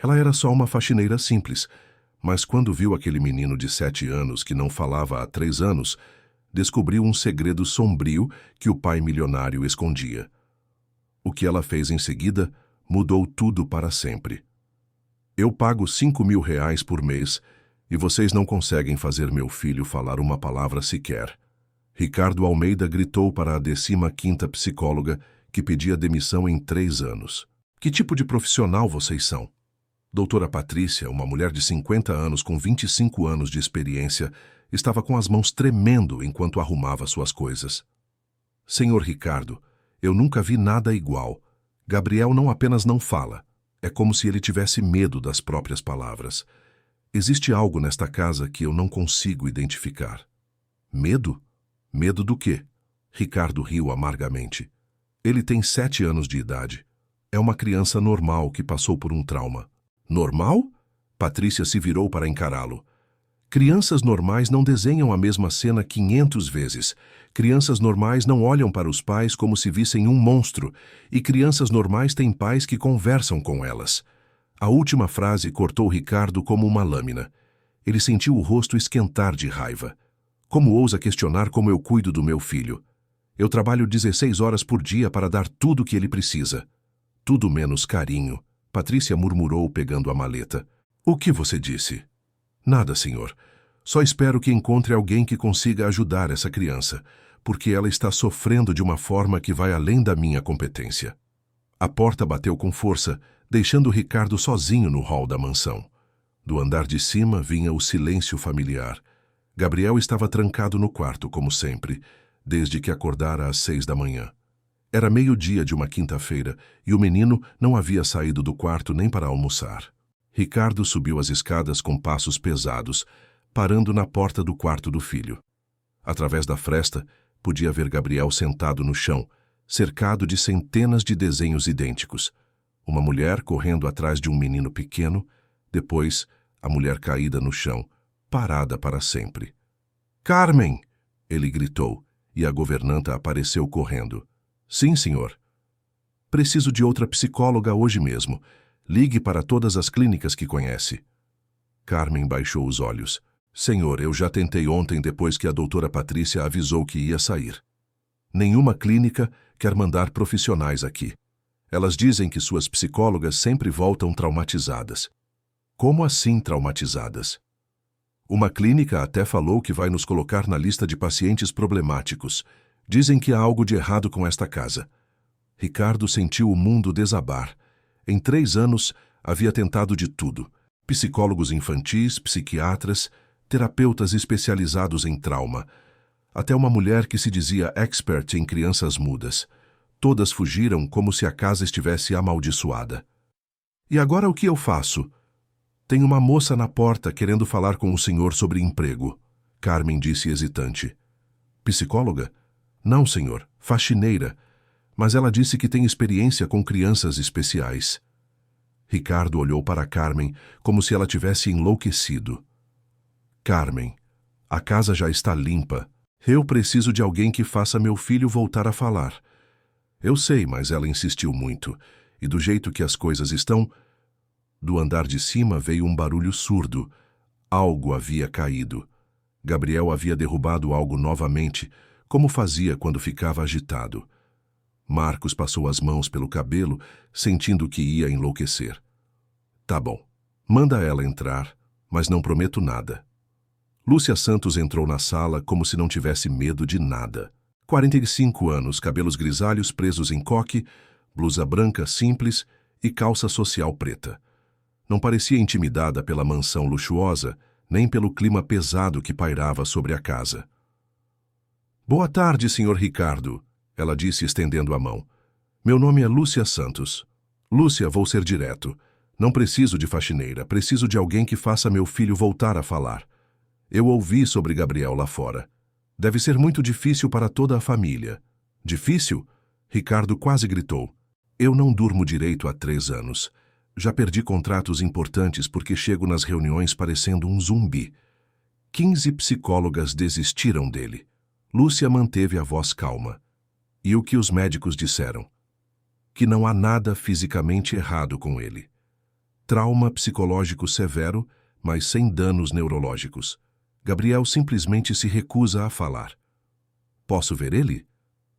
Ela era só uma faxineira simples, mas quando viu aquele menino de 7 anos que não falava há 3 anos, descobriu um segredo sombrio que o pai milionário escondia. O que ela fez em seguida mudou tudo para sempre. Eu pago R$ 5.000 por mês e vocês não conseguem fazer meu filho falar uma palavra sequer. Ricardo Almeida gritou para a 15ª psicóloga que pedia demissão em 3 anos. Que tipo de profissional vocês são? Doutora Patrícia, uma mulher de 50 anos com 25 anos de experiência, estava com as mãos tremendo enquanto arrumava suas coisas. Senhor Ricardo, eu nunca vi nada igual. Gabriel não apenas não fala, é como se ele tivesse medo das próprias palavras. Existe algo nesta casa que eu não consigo identificar. Medo? Medo do quê? Ricardo riu amargamente. Ele tem 7 anos de idade. É uma criança normal que passou por um trauma. Normal? Patrícia se virou para encará-lo. Crianças normais não desenham a mesma cena 500 vezes. Crianças normais não olham para os pais como se vissem um monstro. E crianças normais têm pais que conversam com elas. A última frase cortou Ricardo como uma lâmina. Ele sentiu o rosto esquentar de raiva. Como ousa questionar como eu cuido do meu filho? Eu trabalho 16 horas por dia para dar tudo o que ele precisa. Tudo menos carinho, Patrícia murmurou pegando a maleta. O que você disse? Nada, senhor. Só espero que encontre alguém que consiga ajudar essa criança, porque ela está sofrendo de uma forma que vai além da minha competência. A porta bateu com força, deixando Ricardo sozinho no hall da mansão. Do andar de cima vinha o silêncio familiar. Gabriel estava trancado no quarto, como sempre, desde que acordara às 6 da manhã. Era meio-dia de uma quinta-feira e o menino não havia saído do quarto nem para almoçar. Ricardo subiu as escadas com passos pesados, parando na porta do quarto do filho. Através da fresta, podia ver Gabriel sentado no chão, cercado de centenas de desenhos idênticos. Uma mulher correndo atrás de um menino pequeno, depois a mulher caída no chão, parada para sempre. «Carmen!» ele gritou, e a governanta apareceu correndo. «Sim, senhor. Preciso de outra psicóloga hoje mesmo. Ligue para todas as clínicas que conhece.» Carmen baixou os olhos. «Senhor, eu já tentei ontem depois que a doutora Patrícia avisou que ia sair. Nenhuma clínica quer mandar profissionais aqui. Elas dizem que suas psicólogas sempre voltam traumatizadas.» «Como assim traumatizadas?» «Uma clínica até falou que vai nos colocar na lista de pacientes problemáticos. Dizem que há algo de errado com esta casa.» Ricardo sentiu o mundo desabar. Em 3 anos, havia tentado de tudo. Psicólogos infantis, psiquiatras, terapeutas especializados em trauma. Até uma mulher que se dizia expert em crianças mudas. Todas fugiram como se a casa estivesse amaldiçoada. «E agora o que eu faço?» «Tem uma moça na porta querendo falar com o senhor sobre emprego», Carmen disse hesitante. «Psicóloga?» «Não, senhor. Faxineira. Mas ela disse que tem experiência com crianças especiais.» Ricardo olhou para Carmen como se ela tivesse enlouquecido. «Carmen, a casa já está limpa. Eu preciso de alguém que faça meu filho voltar a falar.» «Eu sei, mas ela insistiu muito. E do jeito que as coisas estão...» Do andar de cima veio um barulho surdo. Algo havia caído. Gabriel havia derrubado algo novamente, como fazia quando ficava agitado. Marcos passou as mãos pelo cabelo, sentindo que ia enlouquecer. «Tá bom. Manda ela entrar, mas não prometo nada.» Lúcia Santos entrou na sala como se não tivesse medo de nada. 45 anos, cabelos grisalhos presos em coque, blusa branca simples e calça social preta. Não parecia intimidada pela mansão luxuosa, nem pelo clima pesado que pairava sobre a casa. «Boa tarde, senhor Ricardo», ela disse estendendo a mão. «Meu nome é Lúcia Santos. Lúcia, vou ser direto. Não preciso de faxineira, preciso de alguém que faça meu filho voltar a falar. Eu ouvi sobre Gabriel lá fora. Deve ser muito difícil para toda a família.» «Difícil?» Ricardo quase gritou. «Eu não durmo direito há 3 anos. Já perdi contratos importantes porque chego nas reuniões parecendo um zumbi. 15 psicólogas desistiram dele.» Lúcia manteve a voz calma. «E o que os médicos disseram?» «Que não há nada fisicamente errado com ele.» trauma psicológico severo, mas sem danos neurológicos. Gabriel simplesmente se recusa a falar. Posso ver ele?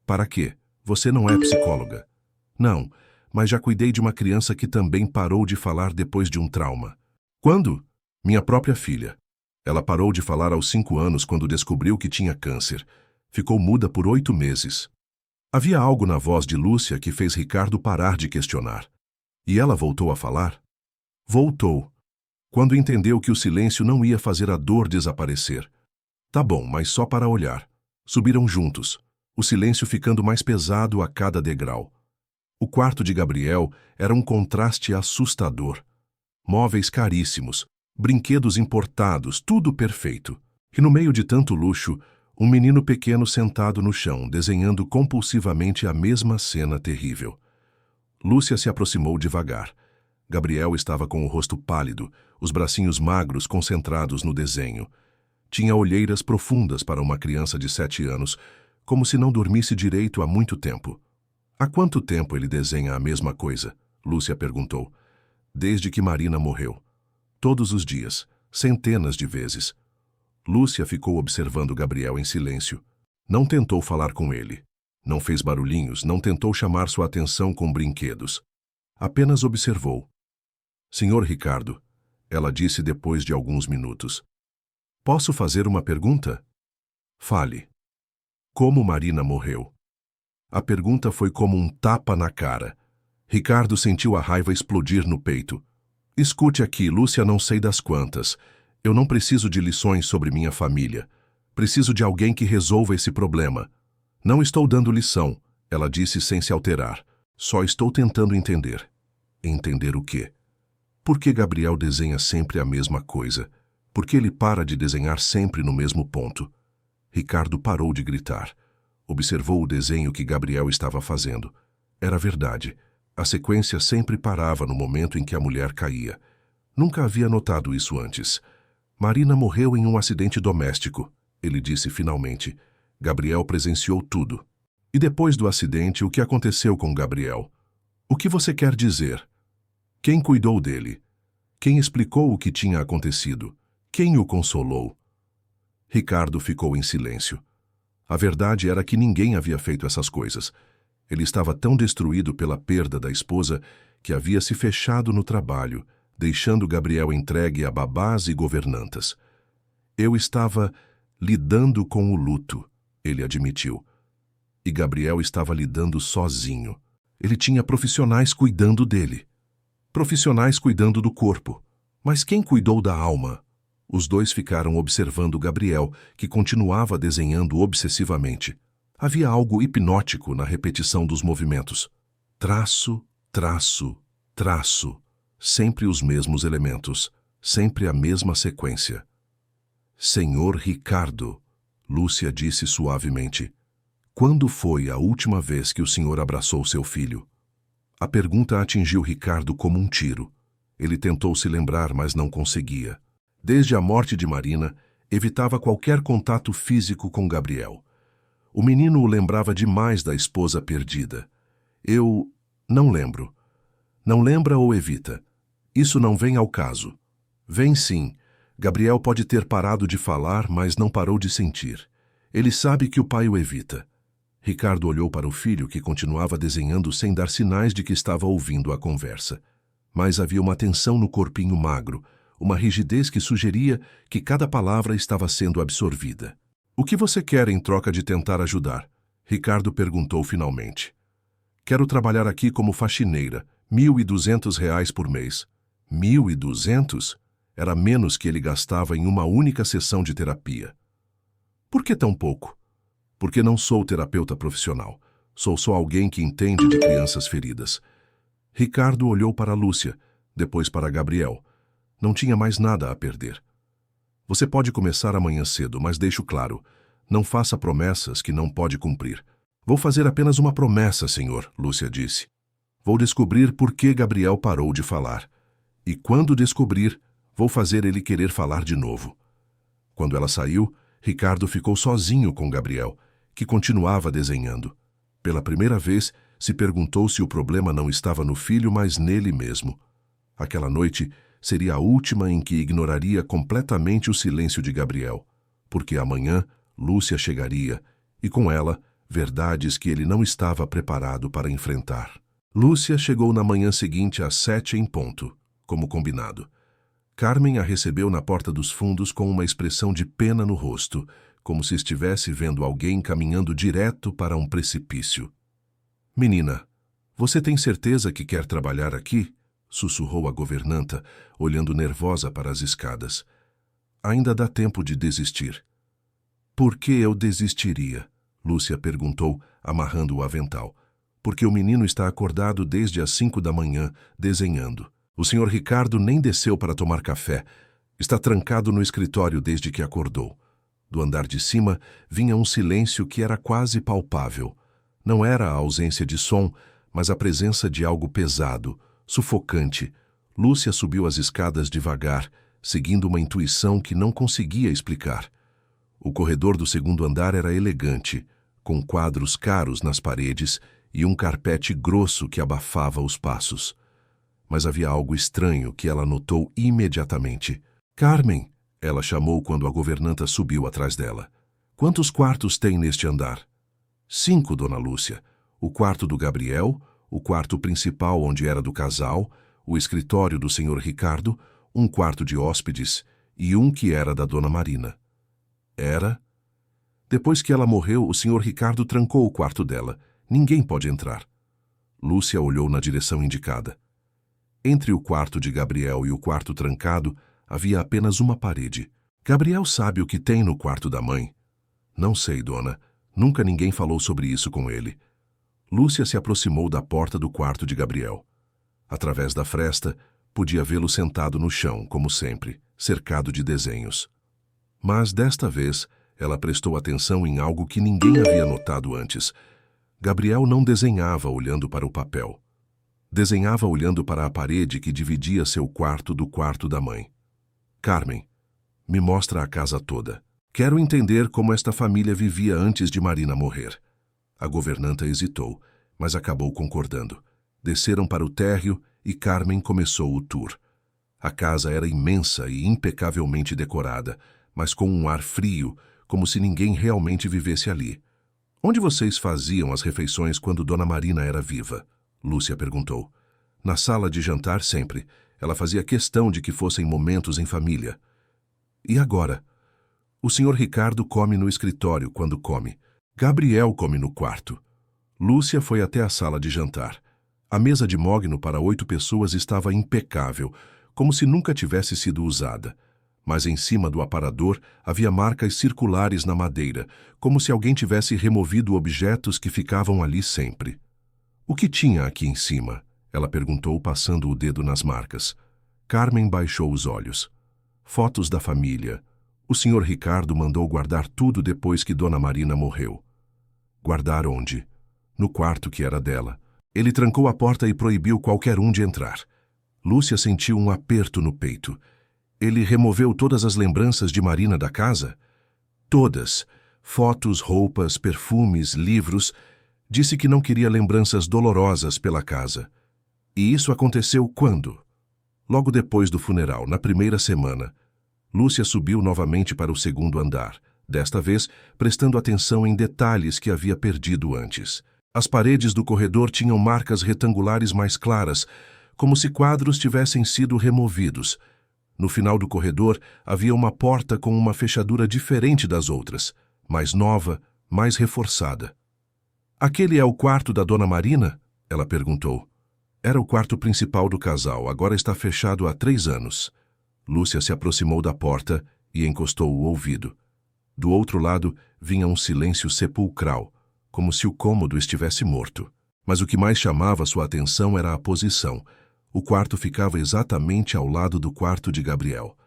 Para quê? Você não é psicóloga. Não, mas já cuidei de uma criança que também parou de falar depois de um trauma. Quando? Minha própria filha. Ela parou de falar aos 5 anos quando descobriu que tinha câncer. Ficou muda por 8 meses. Havia algo na voz de Lúcia que fez Ricardo parar de questionar. E ela voltou a falar? Voltou, quando entendeu que o silêncio não ia fazer a dor desaparecer. Tá bom, mas só para olhar. Subiram juntos, o silêncio ficando mais pesado a cada degrau. O quarto de Gabriel era um contraste assustador. Móveis caríssimos, brinquedos importados, tudo perfeito. E no meio de tanto luxo, um menino pequeno sentado no chão, desenhando compulsivamente a mesma cena terrível. Lúcia se aproximou devagar. Gabriel estava com o rosto pálido, os bracinhos magros concentrados no desenho. Tinha olheiras profundas para uma criança de 7 anos, como se não dormisse direito há muito tempo. Há quanto tempo ele desenha a mesma coisa? Lúcia perguntou. Desde que Marina morreu. Todos os dias, centenas de vezes. Lúcia ficou observando Gabriel em silêncio. Não tentou falar com ele. Não fez barulhinhos, não tentou chamar sua atenção com brinquedos. Apenas observou. Senhor Ricardo, ela disse depois de alguns minutos. Posso fazer uma pergunta? Fale. Como Marina morreu? A pergunta foi como um tapa na cara. Ricardo sentiu a raiva explodir no peito. Escute aqui, Lúcia, não sei das quantas. Eu não preciso de lições sobre minha família. Preciso de alguém que resolva esse problema. Não estou dando lição, ela disse sem se alterar. Só estou tentando entender. Entender o quê? Por que Gabriel desenha sempre a mesma coisa? Por que ele para de desenhar sempre no mesmo ponto? Ricardo parou de gritar. Observou o desenho que Gabriel estava fazendo. Era verdade. A sequência sempre parava no momento em que a mulher caía. Nunca havia notado isso antes. Marina morreu em um acidente doméstico, ele disse finalmente. Gabriel presenciou tudo. E depois do acidente, o que aconteceu com Gabriel? O que você quer dizer? Quem cuidou dele? Quem explicou o que tinha acontecido? Quem o consolou? Ricardo ficou em silêncio. A verdade era que ninguém havia feito essas coisas. Ele estava tão destruído pela perda da esposa que havia se fechado no trabalho, deixando Gabriel entregue a babás e governantas. Eu estava lidando com o luto, ele admitiu. E Gabriel estava lidando sozinho. Ele tinha profissionais cuidando dele. Profissionais cuidando do corpo. Mas quem cuidou da alma? Os dois ficaram observando Gabriel, que continuava desenhando obsessivamente. Havia algo hipnótico na repetição dos movimentos. Traço, traço, traço. Sempre os mesmos elementos. Sempre a mesma sequência. Senhor Ricardo, Lúcia disse suavemente. Quando foi a última vez que o senhor abraçou seu filho? A pergunta atingiu Ricardo como um tiro. Ele tentou se lembrar, mas não conseguia. Desde a morte de Marina, evitava qualquer contato físico com Gabriel. O menino o lembrava demais da esposa perdida. Eu não lembro. Não lembra ou evita? Isso não vem ao caso. Vem sim. Gabriel pode ter parado de falar, mas não parou de sentir. Ele sabe que o pai o evita. Ricardo olhou para o filho, que continuava desenhando sem dar sinais de que estava ouvindo a conversa. Mas havia uma tensão no corpinho magro, uma rigidez que sugeria que cada palavra estava sendo absorvida. O que você quer em troca de tentar ajudar? Ricardo perguntou finalmente. Quero trabalhar aqui como faxineira, R$ 1.200 por mês. 1.200? Era menos que ele gastava em uma única sessão de terapia. Por que tão pouco? Porque não sou terapeuta profissional. Sou só alguém que entende de crianças feridas. Ricardo olhou para Lúcia, depois para Gabriel. Não tinha mais nada a perder. Você pode começar amanhã cedo, mas deixo claro, não faça promessas que não pode cumprir. Vou fazer apenas uma promessa, senhor, Lúcia disse. Vou descobrir por que Gabriel parou de falar. E quando descobrir, vou fazer ele querer falar de novo. Quando ela saiu, Ricardo ficou sozinho com Gabriel, que continuava desenhando. Pela primeira vez, se perguntou se o problema não estava no filho, mas nele mesmo. Aquela noite seria a última em que ignoraria completamente o silêncio de Gabriel, porque amanhã Lúcia chegaria, e com ela, verdades que ele não estava preparado para enfrentar. Lúcia chegou na manhã seguinte às 7 em ponto, como combinado. Carmen a recebeu na porta dos fundos com uma expressão de pena no rosto, como se estivesse vendo alguém caminhando direto para um precipício. "Menina, você tem certeza que quer trabalhar aqui?" sussurrou a governanta, olhando nervosa para as escadas. "Ainda dá tempo de desistir." "Por que eu desistiria?" Lúcia perguntou, amarrando o avental. "Porque o menino está acordado desde as 5 da manhã, desenhando. O senhor Ricardo nem desceu para tomar café. Está trancado no escritório desde que acordou." Do andar de cima vinha um silêncio que era quase palpável. Não era a ausência de som, mas a presença de algo pesado, sufocante. Lúcia subiu as escadas devagar, seguindo uma intuição que não conseguia explicar. O corredor do segundo andar era elegante, com quadros caros nas paredes e um carpete grosso que abafava os passos. Mas havia algo estranho que ela notou imediatamente. "Carmen!" ela chamou quando a governanta subiu atrás dela. "Quantos quartos tem neste andar?" "5, dona Lúcia. O quarto do Gabriel, o quarto principal onde era do casal, o escritório do senhor Ricardo, um quarto de hóspedes e um que era da dona Marina." "Era?" "Depois que ela morreu, o senhor Ricardo trancou o quarto dela. Ninguém pode entrar." Lúcia olhou na direção indicada. Entre o quarto de Gabriel e o quarto trancado, havia apenas uma parede. "Gabriel sabe o que tem no quarto da mãe?" "Não sei, dona. Nunca ninguém falou sobre isso com ele." Lúcia se aproximou da porta do quarto de Gabriel. Através da fresta, podia vê-lo sentado no chão, como sempre, cercado de desenhos. Mas, desta vez, ela prestou atenção em algo que ninguém havia notado antes. Gabriel não desenhava olhando para o papel. Desenhava olhando para a parede que dividia seu quarto do quarto da mãe. "Carmen, me mostra a casa toda. Quero entender como esta família vivia antes de Marina morrer." A governanta hesitou, mas acabou concordando. Desceram para o térreo e Carmen começou o tour. A casa era imensa e impecavelmente decorada, mas com um ar frio, como se ninguém realmente vivesse ali. "Onde vocês faziam as refeições quando Dona Marina era viva?" Lúcia perguntou. "Na sala de jantar sempre. Ela fazia questão de que fossem momentos em família." "E agora?" "O senhor Ricardo come no escritório quando come. Gabriel come no quarto." Lúcia foi até a sala de jantar. A mesa de mogno para 8 pessoas estava impecável, como se nunca tivesse sido usada. Mas em cima do aparador havia marcas circulares na madeira, como se alguém tivesse removido objetos que ficavam ali sempre. "O que tinha aqui em cima?" ela perguntou, passando o dedo nas marcas. Carmen baixou os olhos. "Fotos da família. O senhor Ricardo mandou guardar tudo depois que Dona Marina morreu." "Guardar onde?" "No quarto que era dela. Ele trancou a porta e proibiu qualquer um de entrar." Lúcia sentiu um aperto no peito. "Ele removeu todas as lembranças de Marina da casa?" "Todas. Fotos, roupas, perfumes, livros. Disse que não queria lembranças dolorosas pela casa." "E isso aconteceu quando?" "Logo depois do funeral, na primeira semana." Lúcia subiu novamente para o segundo andar, desta vez prestando atenção em detalhes que havia perdido antes. As paredes do corredor tinham marcas retangulares mais claras, como se quadros tivessem sido removidos. No final do corredor havia uma porta com uma fechadura diferente das outras, mais nova, mais reforçada. "Aquele é o quarto da Dona Marina?" ela perguntou. "Era o quarto principal do casal, agora está fechado há 3 anos. Lúcia se aproximou da porta e encostou o ouvido. Do outro lado vinha um silêncio sepulcral, como se o cômodo estivesse morto. Mas o que mais chamava sua atenção era a posição. O quarto ficava exatamente ao lado do quarto de Gabriel.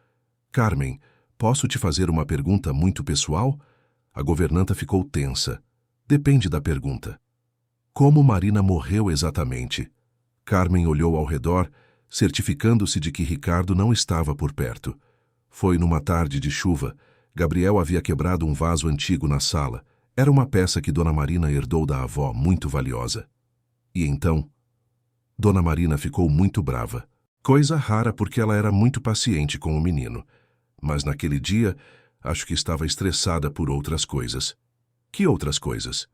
"Carmen, posso te fazer uma pergunta muito pessoal?" A governanta ficou tensa. "Depende da pergunta." "Como Marina morreu exatamente?" Carmen olhou ao redor, certificando-se de que Ricardo não estava por perto. Foi numa tarde de chuva. Gabriel havia quebrado um vaso antigo na sala. Era uma peça que Dona Marina herdou da avó, muito valiosa. E então, Dona Marina ficou muito brava. Coisa rara porque ela era muito paciente com o menino. Mas naquele dia, acho que estava estressada por outras coisas. Que outras coisas?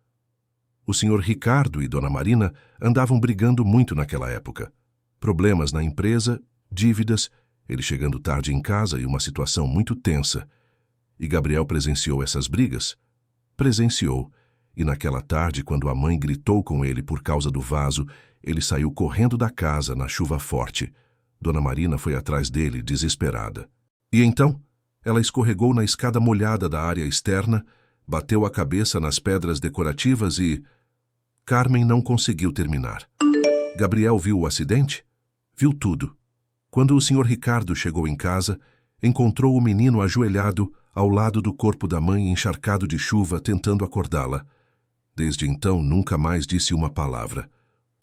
O senhor Ricardo e Dona Marina andavam brigando muito naquela época. Problemas na empresa, dívidas, ele chegando tarde em casa e uma situação muito tensa. E Gabriel presenciou essas brigas? Presenciou. E naquela tarde, quando a mãe gritou com ele por causa do vaso, ele saiu correndo da casa na chuva forte. Dona Marina foi atrás dele, desesperada. E então, ela escorregou na escada molhada da área externa, bateu a cabeça nas pedras decorativas e... Carmen não conseguiu terminar. Gabriel viu o acidente? Viu tudo. Quando o senhor Ricardo chegou em casa, encontrou o menino ajoelhado ao lado do corpo da mãe encharcado de chuva, tentando acordá-la. Desde então, nunca mais disse uma palavra.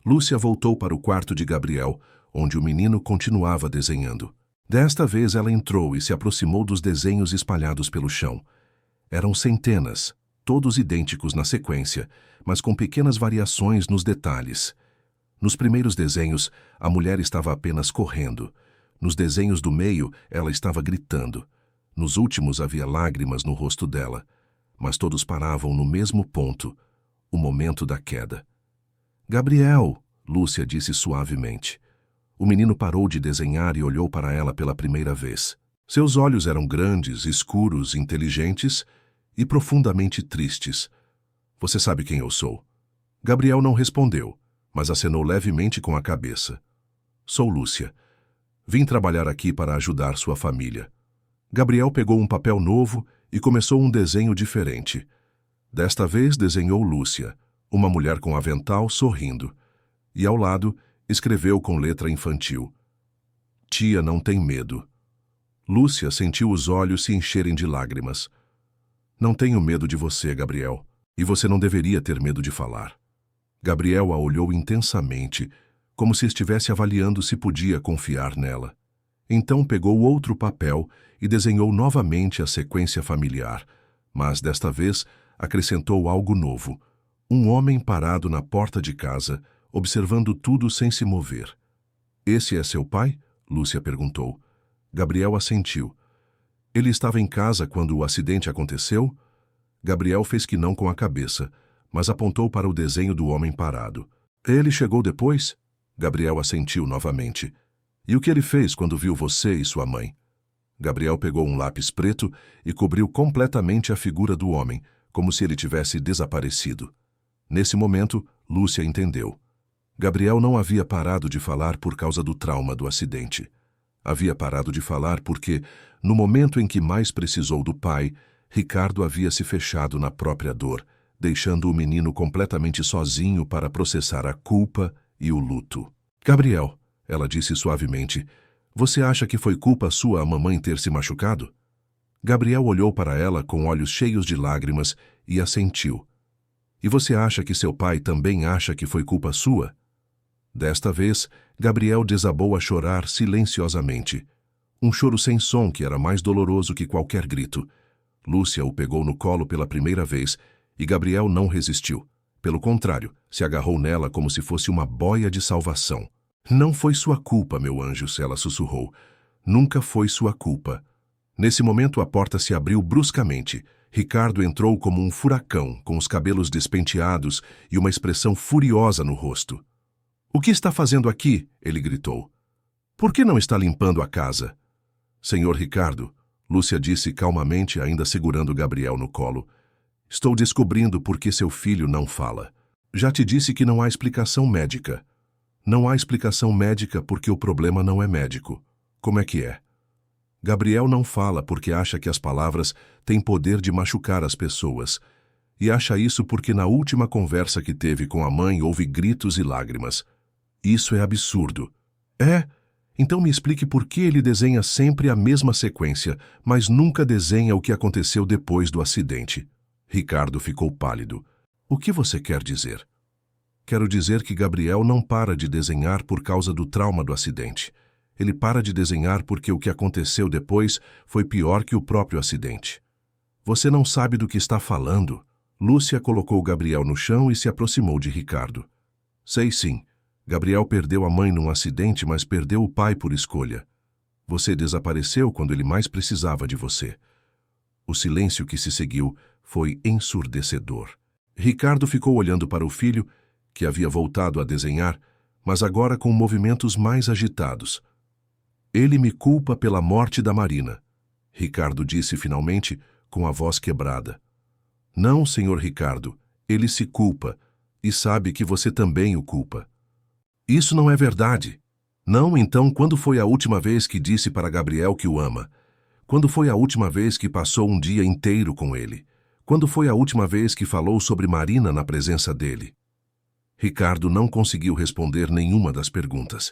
Lúcia voltou para o quarto de Gabriel, onde o menino continuava desenhando. Desta vez ela entrou e se aproximou dos desenhos espalhados pelo chão. Eram centenas, todos idênticos na sequência, mas com pequenas variações nos detalhes. Nos primeiros desenhos, a mulher estava apenas correndo. Nos desenhos do meio, ela estava gritando. Nos últimos havia lágrimas no rosto dela, mas todos paravam no mesmo ponto, o momento da queda. "Gabriel", Lúcia disse suavemente. O menino parou de desenhar e olhou para ela pela primeira vez. Seus olhos eram grandes, escuros, inteligentes e profundamente tristes. "Você sabe quem eu sou?" Gabriel não respondeu, mas acenou levemente com a cabeça. "Sou Lúcia. Vim trabalhar aqui para ajudar sua família." Gabriel pegou um papel novo e começou um desenho diferente. Desta vez desenhou Lúcia, uma mulher com avental sorrindo, e ao lado escreveu com letra infantil: "Tia não tem medo." Lúcia sentiu os olhos se encherem de lágrimas. "Não tenho medo de você, Gabriel, e você não deveria ter medo de falar." Gabriel a olhou intensamente, como se estivesse avaliando se podia confiar nela. Então pegou outro papel e desenhou novamente a sequência familiar, mas desta vez acrescentou algo novo: um homem parado na porta de casa, observando tudo sem se mover. "Esse é seu pai?" Lúcia perguntou. Gabriel assentiu. "Ele estava em casa quando o acidente aconteceu?" Gabriel fez que não com a cabeça, mas apontou para o desenho do homem parado. "Ele chegou depois?" Gabriel assentiu novamente. "E o que ele fez quando viu você e sua mãe?" Gabriel pegou um lápis preto e cobriu completamente a figura do homem, como se ele tivesse desaparecido. Nesse momento, Lúcia entendeu. Gabriel não havia parado de falar por causa do trauma do acidente. Havia parado de falar porque, no momento em que mais precisou do pai, Ricardo havia se fechado na própria dor, deixando o menino completamente sozinho para processar a culpa e o luto. "Gabriel", ela disse suavemente, "você acha que foi culpa sua a mamãe ter se machucado?" Gabriel olhou para ela com olhos cheios de lágrimas e assentiu. "E você acha que seu pai também acha que foi culpa sua?" Desta vez, Gabriel desabou a chorar silenciosamente. Um choro sem som que era mais doloroso que qualquer grito. Lúcia o pegou no colo pela primeira vez e Gabriel não resistiu. Pelo contrário, se agarrou nela como se fosse uma boia de salvação. "Não foi sua culpa, meu anjo", ela sussurrou. "Nunca foi sua culpa." Nesse momento, a porta se abriu bruscamente. Ricardo entrou como um furacão, com os cabelos despenteados e uma expressão furiosa no rosto. "O que está fazendo aqui?" ele gritou. "Por que não está limpando a casa?" "Senhor Ricardo", Lúcia disse calmamente, ainda segurando Gabriel no colo, "estou descobrindo por que seu filho não fala. Já te disse que não há explicação médica." "Não há explicação médica porque o problema não é médico. Como é que é?" "Gabriel não fala porque acha que as palavras têm poder de machucar as pessoas. E acha isso porque na última conversa que teve com a mãe houve gritos e lágrimas. Isso é absurdo." "É? Então me explique por que ele desenha sempre a mesma sequência, mas nunca desenha o que aconteceu depois do acidente." Ricardo ficou pálido. "O que você quer dizer?" "Quero dizer que Gabriel não para de desenhar por causa do trauma do acidente. Ele para de desenhar porque o que aconteceu depois foi pior que o próprio acidente." "Você não sabe do que está falando." Lúcia colocou Gabriel no chão e se aproximou de Ricardo. "Sei sim." Gabriel perdeu a mãe num acidente, mas perdeu o pai por escolha. Você desapareceu quando ele mais precisava de você. O silêncio que se seguiu foi ensurdecedor. Ricardo ficou olhando para o filho, que havia voltado a desenhar, mas agora com movimentos mais agitados. Ele me culpa pela morte da Marina, Ricardo disse finalmente, com a voz quebrada. Não, senhor Ricardo, ele se culpa, e sabe que você também o culpa. Isso não é verdade. Não, então, quando foi a última vez que disse para Gabriel que o ama? Quando foi a última vez que passou um dia inteiro com ele? Quando foi a última vez que falou sobre Marina na presença dele? Ricardo não conseguiu responder nenhuma das perguntas.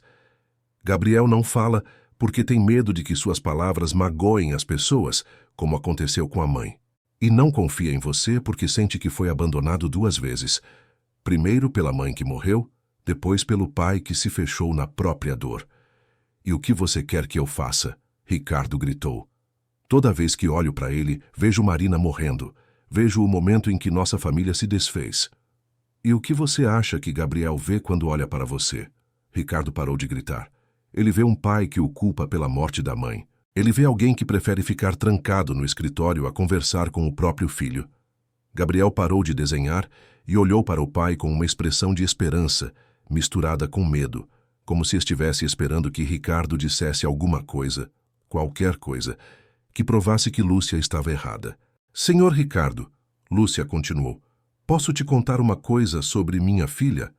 Gabriel não fala porque tem medo de que suas palavras magoem as pessoas, como aconteceu com a mãe. E não confia em você porque sente que foi abandonado 2 vezes. Primeiro pela mãe que morreu, depois pelo pai que se fechou na própria dor. E o que você quer que eu faça? Ricardo gritou. Toda vez que olho para ele, vejo Marina morrendo. Vejo o momento em que nossa família se desfez. E o que você acha que Gabriel vê quando olha para você? Ricardo parou de gritar. Ele vê um pai que o culpa pela morte da mãe. Ele vê alguém que prefere ficar trancado no escritório a conversar com o próprio filho. Gabriel parou de desenhar e olhou para o pai com uma expressão de esperança, misturada com medo, como se estivesse esperando que Ricardo dissesse alguma coisa, qualquer coisa, que provasse que Lúcia estava errada. Senhor Ricardo, Lúcia continuou, posso te contar uma coisa sobre minha filha?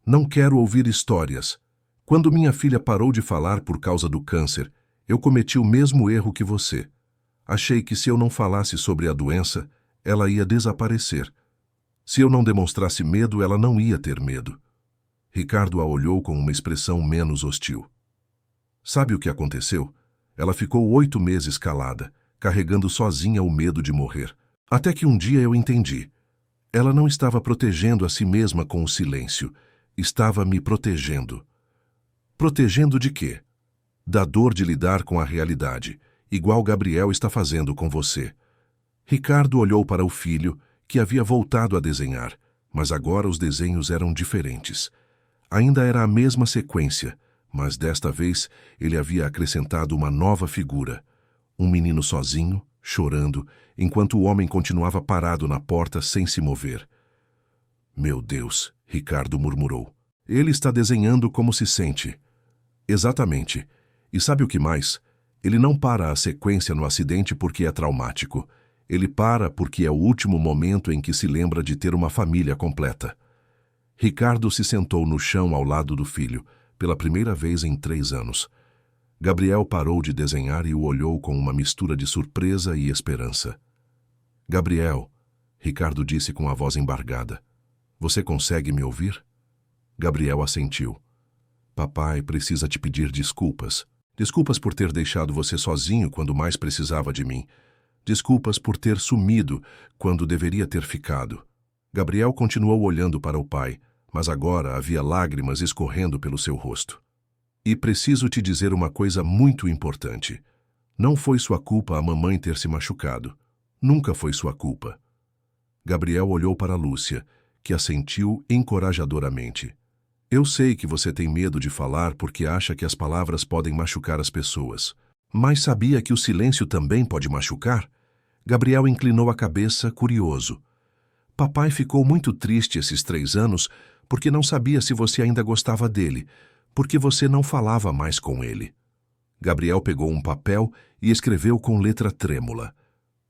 Não quero ouvir histórias. Quando minha filha parou de falar por causa do câncer, eu cometi o mesmo erro que você. Achei que se eu não falasse sobre a doença, ela ia desaparecer. Se eu não demonstrasse medo, ela não ia ter medo. Ricardo a olhou com uma expressão menos hostil. Sabe o que aconteceu? Ela ficou 8 meses calada, carregando sozinha o medo de morrer. Até que um dia eu entendi. Ela não estava protegendo a si mesma com o silêncio. Estava me protegendo. Protegendo de quê? Da dor de lidar com a realidade, igual Gabriel está fazendo com você. Ricardo olhou para o filho, que havia voltado a desenhar, mas agora os desenhos eram diferentes. Ainda era a mesma sequência, mas desta vez ele havia acrescentado uma nova figura. Um menino sozinho, chorando, enquanto o homem continuava parado na porta sem se mover. Meu Deus, Ricardo murmurou. Ele está desenhando como se sente. Exatamente. E sabe o que mais? Ele não para a sequência no acidente porque é traumático. Ele para porque é o último momento em que se lembra de ter uma família completa. Ricardo se sentou no chão ao lado do filho, pela primeira vez em 3 anos. Gabriel parou de desenhar e o olhou com uma mistura de surpresa e esperança. Gabriel, Ricardo disse com a voz embargada, você consegue me ouvir? Gabriel assentiu. Papai precisa te pedir desculpas. Desculpas por ter deixado você sozinho quando mais precisava de mim. Desculpas por ter sumido quando deveria ter ficado. Gabriel continuou olhando para o pai, mas agora havia lágrimas escorrendo pelo seu rosto. E preciso te dizer uma coisa muito importante. Não foi sua culpa a mamãe ter se machucado. Nunca foi sua culpa. Gabriel olhou para Lúcia, que assentiu encorajadoramente. Eu sei que você tem medo de falar porque acha que as palavras podem machucar as pessoas. Mas sabia que o silêncio também pode machucar? Gabriel inclinou a cabeça, curioso. Papai ficou muito triste esses 3 anos porque não sabia se você ainda gostava dele, porque você não falava mais com ele. Gabriel pegou um papel e escreveu com letra trêmula.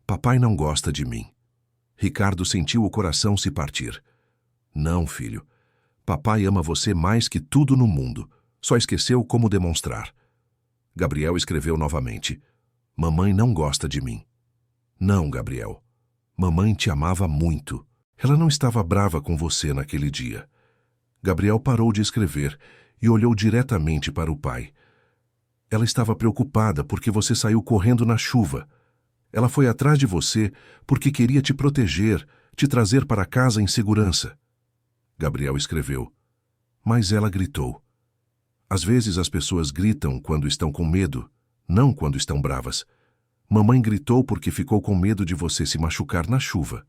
Papai não gosta de mim. Ricardo sentiu o coração se partir. Não, filho. Papai ama você mais que tudo no mundo. Só esqueceu como demonstrar. Gabriel escreveu novamente. Mamãe não gosta de mim. Não, Gabriel. Mamãe te amava muito. Ela não estava brava com você naquele dia. Gabriel parou de escrever e olhou diretamente para o pai. Ela estava preocupada porque você saiu correndo na chuva. Ela foi atrás de você porque queria te proteger, te trazer para casa em segurança. Gabriel escreveu. Mas ela gritou. Às vezes as pessoas gritam quando estão com medo, não quando estão bravas. Mamãe gritou porque ficou com medo de você se machucar na chuva.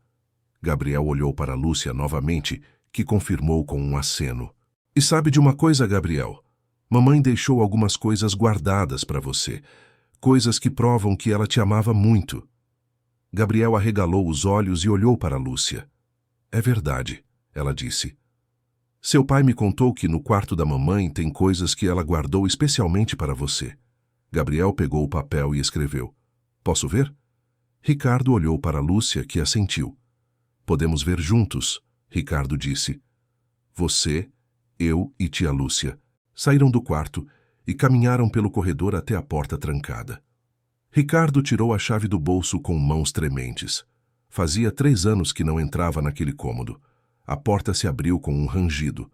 Gabriel olhou para Lúcia novamente, que confirmou com um aceno. E sabe de uma coisa, Gabriel? Mamãe deixou algumas coisas guardadas para você, coisas que provam que ela te amava muito. Gabriel arregalou os olhos e olhou para Lúcia. É verdade, ela disse. Seu pai me contou que no quarto da mamãe tem coisas que ela guardou especialmente para você. Gabriel pegou o papel e escreveu. Posso ver? Ricardo olhou para Lúcia, que assentiu. Podemos ver juntos, Ricardo disse. Você, eu e tia Lúcia saíram do quarto e caminharam pelo corredor até a porta trancada. Ricardo tirou a chave do bolso com mãos trementes. Fazia 3 anos que não entrava naquele cômodo. A porta se abriu com um rangido.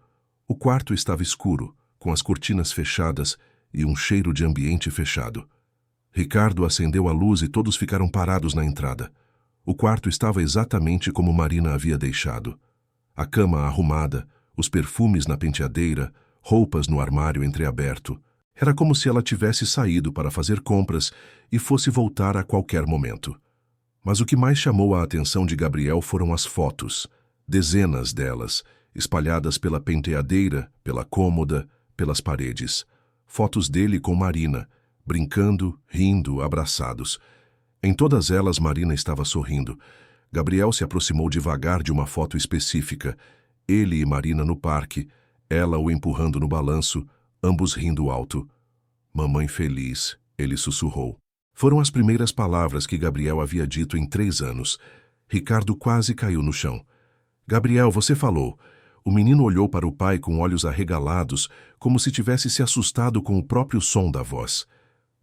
O quarto estava escuro, com as cortinas fechadas e um cheiro de ambiente fechado. Ricardo acendeu a luz e todos ficaram parados na entrada. O quarto estava exatamente como Marina havia deixado. A cama arrumada, os perfumes na penteadeira, roupas no armário entreaberto. Era como se ela tivesse saído para fazer compras e fosse voltar a qualquer momento. Mas o que mais chamou a atenção de Gabriel foram as fotos, dezenas delas, espalhadas pela penteadeira, pela cômoda, pelas paredes. Fotos dele com Marina, brincando, rindo, abraçados. Em todas elas, Marina estava sorrindo. Gabriel se aproximou devagar de uma foto específica. Ele e Marina no parque, ela o empurrando no balanço, ambos rindo alto. Mamãe feliz, ele sussurrou. Foram as primeiras palavras que Gabriel havia dito em 3 anos. Ricardo quase caiu no chão. Gabriel, você falou. O menino olhou para o pai com olhos arregalados, como se tivesse se assustado com o próprio som da voz.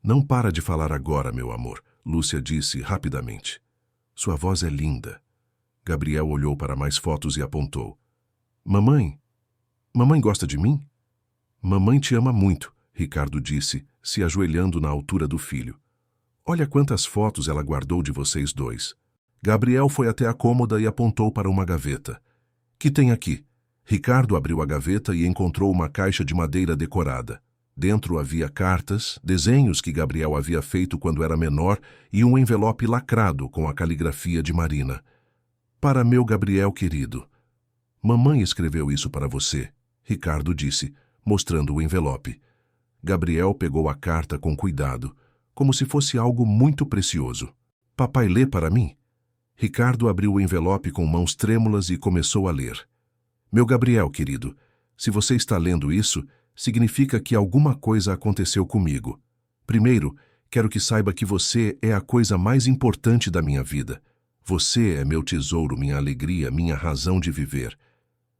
Não para de falar agora, meu amor, Lúcia disse rapidamente. Sua voz é linda. Gabriel olhou para mais fotos e apontou. Mamãe? Mamãe gosta de mim? Mamãe te ama muito, Ricardo disse, se ajoelhando na altura do filho. Olha quantas fotos ela guardou de vocês dois. Gabriel foi até a cômoda e apontou para uma gaveta. Que tem aqui? Ricardo abriu a gaveta e encontrou uma caixa de madeira decorada. Dentro havia cartas, desenhos que Gabriel havia feito quando era menor e um envelope lacrado com a caligrafia de Marina. Para meu Gabriel querido. Mamãe escreveu isso para você, Ricardo disse, mostrando o envelope. Gabriel pegou a carta com cuidado, como se fosse algo muito precioso. Papai lê para mim? Ricardo abriu o envelope com mãos trêmulas e começou a ler. Meu Gabriel, querido, se você está lendo isso, significa que alguma coisa aconteceu comigo. Primeiro, quero que saiba que você é a coisa mais importante da minha vida. Você é meu tesouro, minha alegria, minha razão de viver.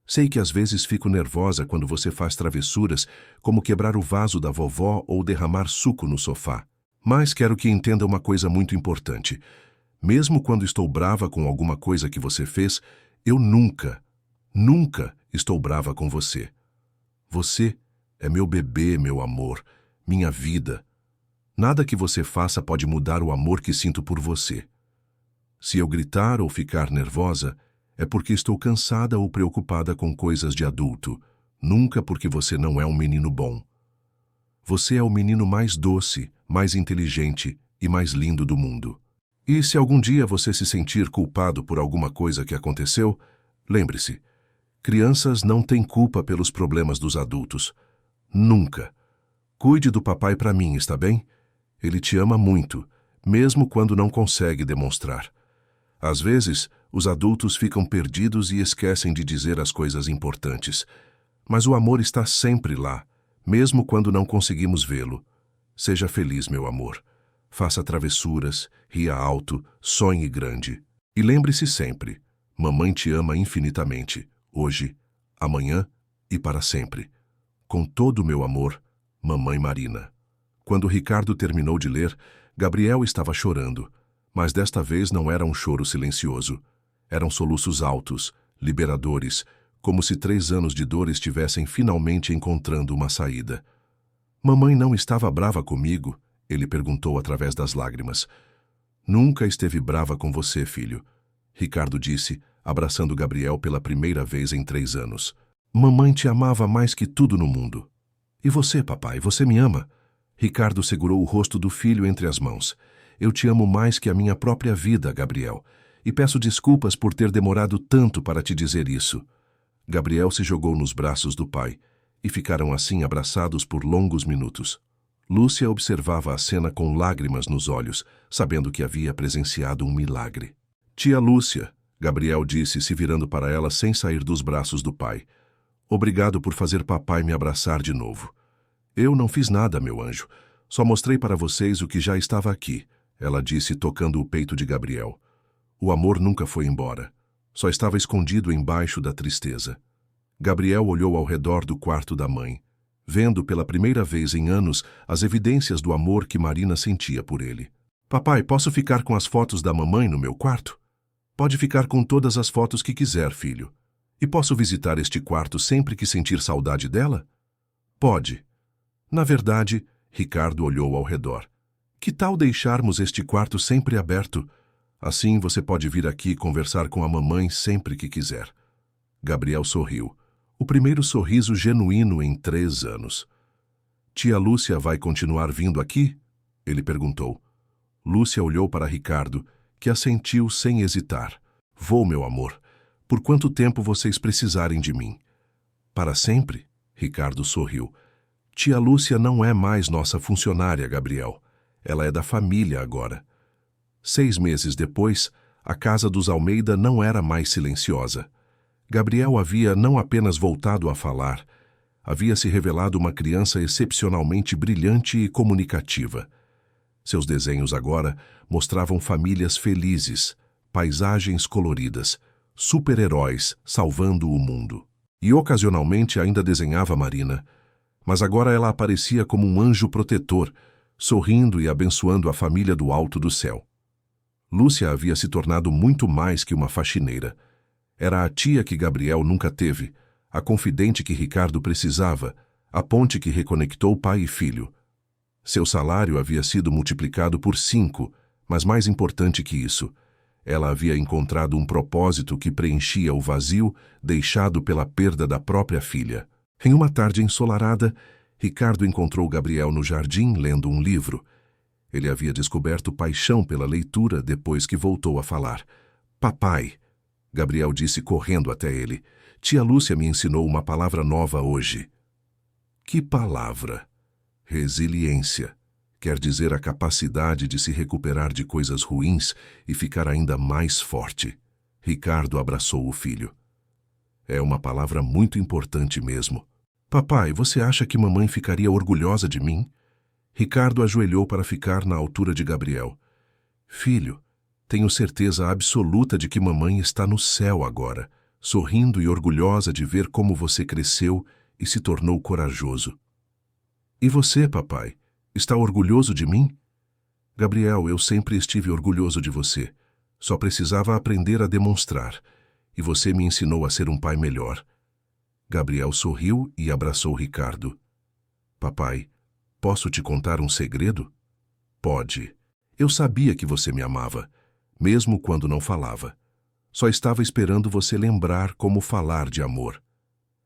Sei que às vezes fico nervosa quando você faz travessuras, como quebrar o vaso da vovó ou derramar suco no sofá. Mas quero que entenda uma coisa muito importante. Mesmo quando estou brava com alguma coisa que você fez, eu nunca estou brava com você. Você é meu bebê, meu amor, minha vida. Nada que você faça pode mudar o amor que sinto por você. Se eu gritar ou ficar nervosa, é porque estou cansada ou preocupada com coisas de adulto, nunca porque você não é um menino bom. Você é o menino mais doce, mais inteligente e mais lindo do mundo. E se algum dia você se sentir culpado por alguma coisa que aconteceu, lembre-se, crianças não têm culpa pelos problemas dos adultos. Nunca. Cuide do papai para mim, está bem? Ele te ama muito, mesmo quando não consegue demonstrar. Às vezes, os adultos ficam perdidos e esquecem de dizer as coisas importantes. Mas o amor está sempre lá, mesmo quando não conseguimos vê-lo. Seja feliz, meu amor. Faça travessuras, ria alto, sonhe grande. E lembre-se sempre, mamãe te ama infinitamente, hoje, amanhã e para sempre. Com todo o meu amor, mamãe Marina. Quando Ricardo terminou de ler, Gabriel estava chorando. Mas desta vez não era um choro silencioso. Eram soluços altos, liberadores, como se 3 anos de dor estivessem finalmente encontrando uma saída. Mamãe não estava brava comigo? Ele perguntou através das lágrimas. Nunca esteve brava com você, filho, Ricardo disse, abraçando Gabriel pela primeira vez em 3 anos. Mamãe te amava mais que tudo no mundo. E você, papai, você me ama? Ricardo segurou o rosto do filho entre as mãos. Eu te amo mais que a minha própria vida, Gabriel, e peço desculpas por ter demorado tanto para te dizer isso. Gabriel se jogou nos braços do pai. e ficaram assim abraçados por longos minutos. Lúcia observava a cena com lágrimas nos olhos, sabendo que havia presenciado um milagre. Tia Lúcia, Gabriel disse, se virando para ela sem sair dos braços do pai. Obrigado por fazer papai me abraçar de novo. Eu não fiz nada, meu anjo. Só mostrei para vocês o que já estava aqui, ela disse, tocando o peito de Gabriel. O amor nunca foi embora. Só estava escondido embaixo da tristeza. Gabriel olhou ao redor do quarto da mãe, vendo pela primeira vez em anos as evidências do amor que Marina sentia por ele. Papai, posso ficar com as fotos da mamãe no meu quarto? Pode ficar com todas as fotos que quiser, filho. E posso visitar este quarto sempre que sentir saudade dela? Pode. Na verdade, Ricardo olhou ao redor. Que tal deixarmos este quarto sempre aberto? Assim você pode vir aqui conversar com a mamãe sempre que quiser. Gabriel sorriu. O primeiro sorriso genuíno em 3 anos. Tia Lúcia vai continuar vindo aqui? Ele perguntou. Lúcia olhou para Ricardo, que assentiu sem hesitar. Vou, meu amor. Por quanto tempo vocês precisarem de mim? Para sempre? Ricardo sorriu. Tia Lúcia não é mais nossa funcionária, Gabriel. Ela é da família agora. 6 meses depois, a casa dos Almeida não era mais silenciosa. Gabriel havia não apenas voltado a falar, havia se revelado uma criança excepcionalmente brilhante e comunicativa. Seus desenhos agora mostravam famílias felizes, paisagens coloridas, super-heróis salvando o mundo. E ocasionalmente ainda desenhava Marina, mas agora ela aparecia como um anjo protetor, sorrindo e abençoando a família do alto do céu. Lúcia havia se tornado muito mais que uma faxineira. Era a tia que Gabriel nunca teve, a confidente que Ricardo precisava, a ponte que reconectou pai e filho. Seu salário havia sido multiplicado por 5, mas mais importante que isso, ela havia encontrado um propósito que preenchia o vazio deixado pela perda da própria filha. Em uma tarde ensolarada, Ricardo encontrou Gabriel no jardim lendo um livro. Ele havia descoberto paixão pela leitura depois que voltou a falar. Papai, Gabriel disse correndo até ele. Tia Lúcia me ensinou uma palavra nova hoje. Que palavra? Resiliência. Quer dizer a capacidade de se recuperar de coisas ruins e ficar ainda mais forte. Ricardo abraçou o filho. É uma palavra muito importante mesmo. Papai, você acha que mamãe ficaria orgulhosa de mim? Ricardo ajoelhou para ficar na altura de Gabriel. Filho, tenho certeza absoluta de que mamãe está no céu agora, sorrindo e orgulhosa de ver como você cresceu e se tornou corajoso. E você, papai, está orgulhoso de mim? Gabriel, eu sempre estive orgulhoso de você. Só precisava aprender a demonstrar, e você me ensinou a ser um pai melhor. Gabriel sorriu e abraçou Ricardo. Papai, posso te contar um segredo? Pode. Eu sabia que você me amava, mesmo quando não falava. Só estava esperando você lembrar como falar de amor.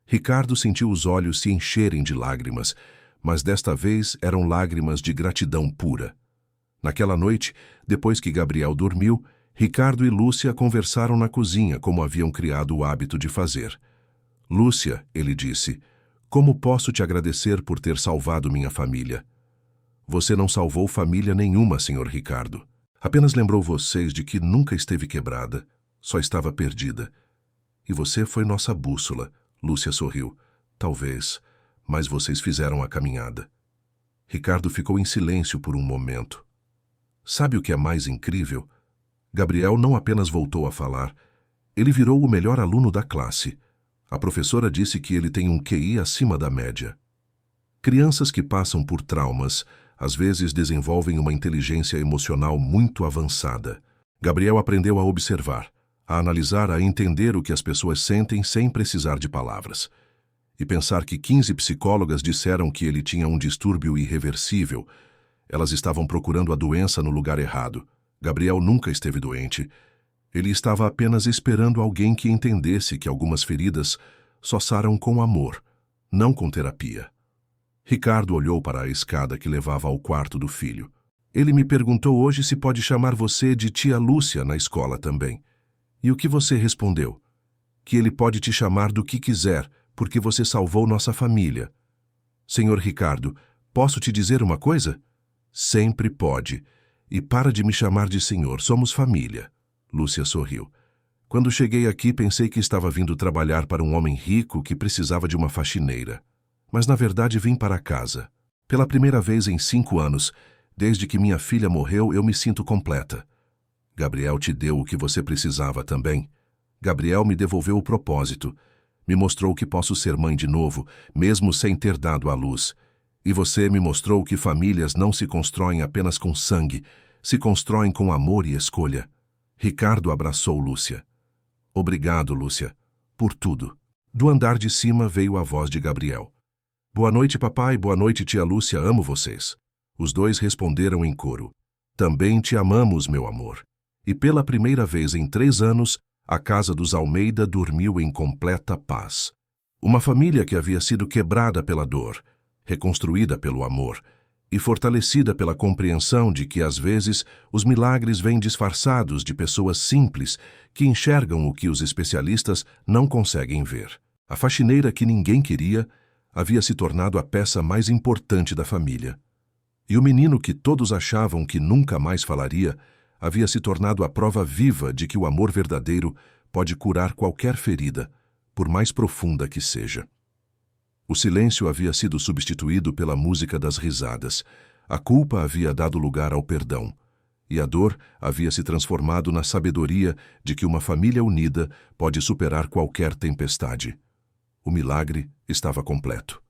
Ricardo sentiu os olhos se encherem de lágrimas, mas desta vez eram lágrimas de gratidão pura. Naquela noite, depois que Gabriel dormiu, Ricardo e Lúcia conversaram na cozinha como haviam criado o hábito de fazer. Lúcia, ele disse, como posso te agradecer por ter salvado minha família? Você não salvou família nenhuma, senhor Ricardo. Apenas lembrou vocês de que nunca esteve quebrada, só estava perdida. E você foi nossa bússola, Lúcia sorriu. Talvez, mas vocês fizeram a caminhada. Ricardo ficou em silêncio por um momento. Sabe o que é mais incrível? Gabriel não apenas voltou a falar, ele virou o melhor aluno da classe. A professora disse que ele tem um QI acima da média. Crianças que passam por traumas, às vezes desenvolvem uma inteligência emocional muito avançada. Gabriel aprendeu a observar, a analisar, a entender o que as pessoas sentem sem precisar de palavras. E pensar que 15 psicólogas disseram que ele tinha um distúrbio irreversível. Elas estavam procurando a doença no lugar errado. Gabriel nunca esteve doente. Ele estava apenas esperando alguém que entendesse que algumas feridas só saram com amor, não com terapia. Ricardo olhou para a escada que levava ao quarto do filho. Ele me perguntou hoje se pode chamar você de tia Lúcia na escola também. E o que você respondeu? Que ele pode te chamar do que quiser, porque você salvou nossa família. Senhor Ricardo, posso te dizer uma coisa? Sempre pode. E para de me chamar de senhor, somos família. Lúcia sorriu. Quando cheguei aqui, pensei que estava vindo trabalhar para um homem rico que precisava de uma faxineira. Mas, na verdade, vim para casa. Pela primeira vez em 5 anos, desde que minha filha morreu, eu me sinto completa. Gabriel te deu o que você precisava também. Gabriel me devolveu o propósito. Me mostrou que posso ser mãe de novo, mesmo sem ter dado à luz. E você me mostrou que famílias não se constroem apenas com sangue, se constroem com amor e escolha. Ricardo abraçou Lúcia. Obrigado, Lúcia, por tudo. Do andar de cima veio a voz de Gabriel. Boa noite, papai, boa noite, tia Lúcia, amo vocês. Os dois responderam em coro. Também te amamos, meu amor. E pela primeira vez em 3 anos, a casa dos Almeida dormiu em completa paz. Uma família que havia sido quebrada pela dor, reconstruída pelo amor e fortalecida pela compreensão de que, às vezes, os milagres vêm disfarçados de pessoas simples que enxergam o que os especialistas não conseguem ver. A faxineira que ninguém queria havia se tornado a peça mais importante da família. E o menino que todos achavam que nunca mais falaria havia se tornado a prova viva de que o amor verdadeiro pode curar qualquer ferida, por mais profunda que seja. O silêncio havia sido substituído pela música das risadas. A culpa havia dado lugar ao perdão. E a dor havia se transformado na sabedoria de que uma família unida pode superar qualquer tempestade. O milagre estava completo.